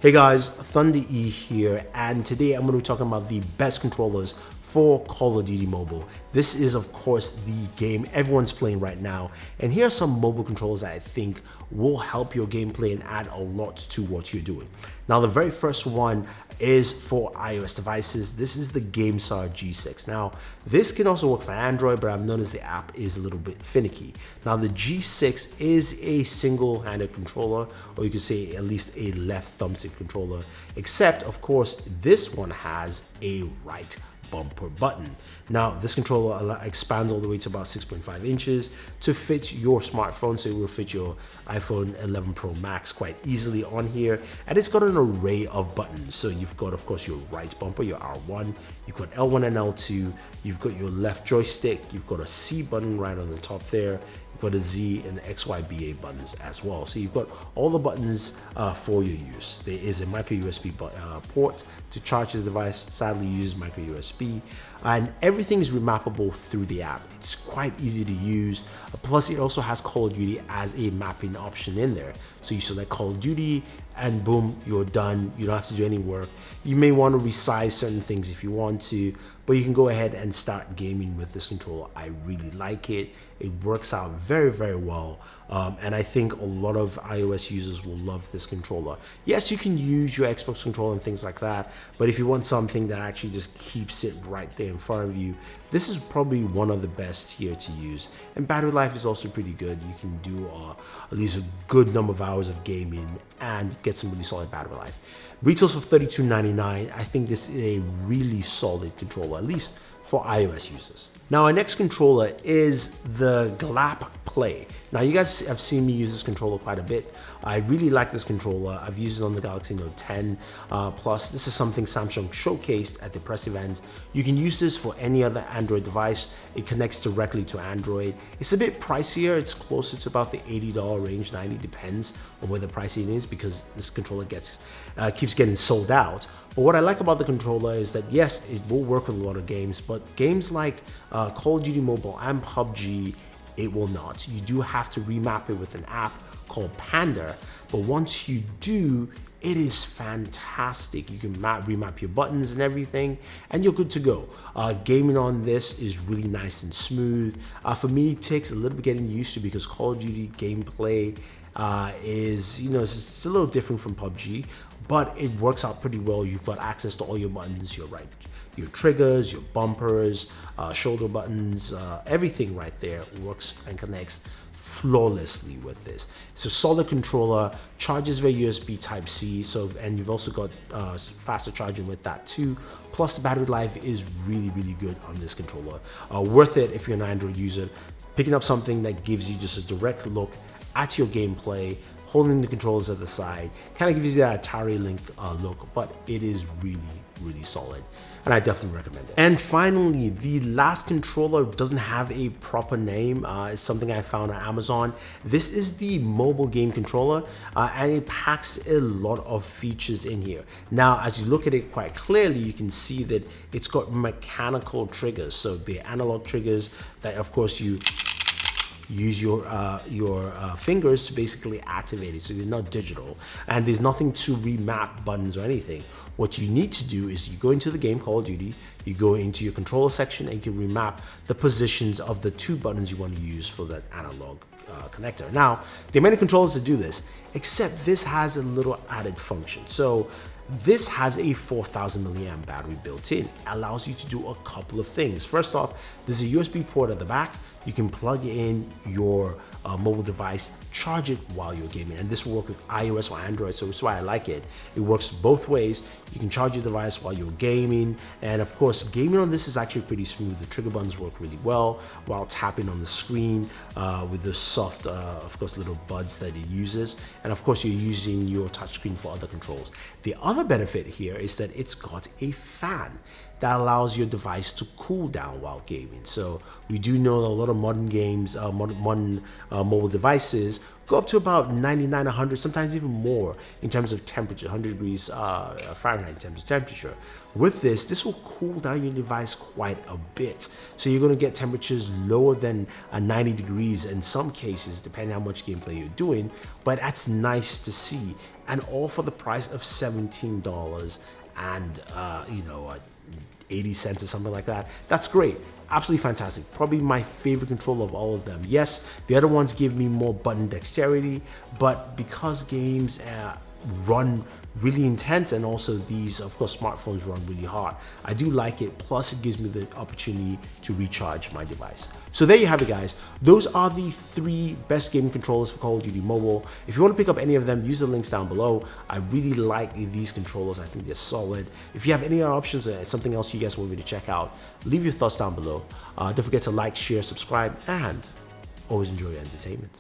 Hey guys, Thunder E here, and today I'm going to be talking about the best controllers for Call of Duty Mobile. This is of course the game everyone's playing right now, and here are some mobile controllers that I think will help your gameplay and add a lot to what you're doing. Now the very first one is for iOS devices. This is the game Sarge E6. Now this can also work for Android, but I've noticed the app is a little bit finicky. Now the G6 is a single-handed controller, or you could say at least a left thumbstick controller, except of course this one has a right bumper button. Now this controller expands all the way to about 6.5 inches to fit your smartphone, so it will fit your iPhone 11 Pro Max quite easily on here, and it's got an array of buttons. So you've got of course your right bumper, your R1, you've got L1 and L2, you've got your left joystick, you've got a C button right on the top there, got a Z and the XYBA buttons as well. So you've got all the buttons for your use. There is a micro USB port to charge the device. Sadly uses micro USB, and everything is remappable through the app. It's quite easy to use. Plus it also has Call of Duty as a mapping option in there. So you select Call of Duty and boom, you're done. You don't have to do any work. You may want to resize certain things if you want to, but you can go ahead and start gaming with this controller. I really like it. It works out very, very well. And I think a lot of iOS users will love this controller. Yes, you can use your Xbox controller and things like that, but if you want something that actually just keeps it right there in front of you, this is probably one of the best here to use. And battery life is also pretty good. You can do at least a good number of hours of gaming and get some really solid battery life. Retails for $32.99. I think this is a really solid controller, at least for iOS users. Now our next controller is the GLAP Play. Now you guys have seen me use this controller quite a bit. I really like this controller. I've used it on the Galaxy Note 10 Plus. This is something Samsung showcased at the press event. You can use this for any other Android device. It connects directly to Android. It's a bit pricier. It's closer to about the $80 range, 90, depends on where the pricing is, because this controller keeps getting sold out. But what I like about the controller is that yes, it will work with a lot of games, but games like Call of Duty Mobile and PUBG, it will not. You do have to remap it with an app called Panda, but once you do, it is fantastic. You can remap your buttons and everything, and you're good to go. Gaming on this is really nice and smooth. For me, it takes a little bit getting used to, because Call of Duty gameplay is, it's a little different from PUBG, but it works out pretty well. You've got access to all your buttons, your triggers, your bumpers, shoulder buttons, everything right there works and connects flawlessly with this. It's a solid controller, charges via USB Type-C, and you've also got faster charging with that too. Plus the battery life is really, really good on this controller. Worth it if you're an Android user. Picking up something that gives you just a direct look at your gameplay, holding the controllers at the side, kind of gives you that Atari Link look, but it is really, really solid, and I definitely recommend it. And finally, the last controller doesn't have a proper name. It's something I found on Amazon. This is the mobile game controller, and it packs a lot of features in here. Now, as you look at it quite clearly, you can see that it's got mechanical triggers. So the analog triggers that, of course, you use your fingers to basically activate it, so they're not digital, and there's nothing to remap buttons or anything. What you need to do is you go into the game Call of Duty, you go into your controller section, and you can remap the positions of the two buttons you want to use for that analog connector. Now, there are many controllers that do this, except this has a little added function. So this has a 4,000 milliamp battery built in. It allows you to do a couple of things. First off, there's a USB port at the back. You can plug in your mobile device, charge it while you're gaming, and this will work with iOS or Android, so that's why I like it. It works both ways. You can charge your device while you're gaming, and of course, gaming on this is actually pretty smooth. The trigger buttons work really well while tapping on the screen with the soft, of course, little buds that it uses, and of course, you're using your touchscreen for other controls. The other benefit here is that it's got a fan. that allows your device to cool down while gaming. So we do know that a lot of modern games, modern mobile devices go up to about 99, 100, sometimes even more in terms of temperature, 100 degrees Fahrenheit in terms of temperature. With this will cool down your device quite a bit. So you're going to get temperatures lower than 90 degrees in some cases, depending on how much gameplay you're doing. But that's nice to see, and all for the price of $17 and 80 cents or something like that. That's great. Absolutely fantastic. Probably my favorite controller of all of them. Yes, the other ones give me more button dexterity, but because games run really intense, and also these, of course, smartphones run really hard, I do like it. Plus it gives me the opportunity to recharge my device. So there you have it, guys. Those are the 3 best gaming controllers for Call of Duty Mobile. If you want to pick up any of them, use the links down below. I really like these controllers. I think they're solid. If you have any other options or something else you guys want me to check out, leave your thoughts down below. Don't forget to like, share, subscribe, and always enjoy your entertainment.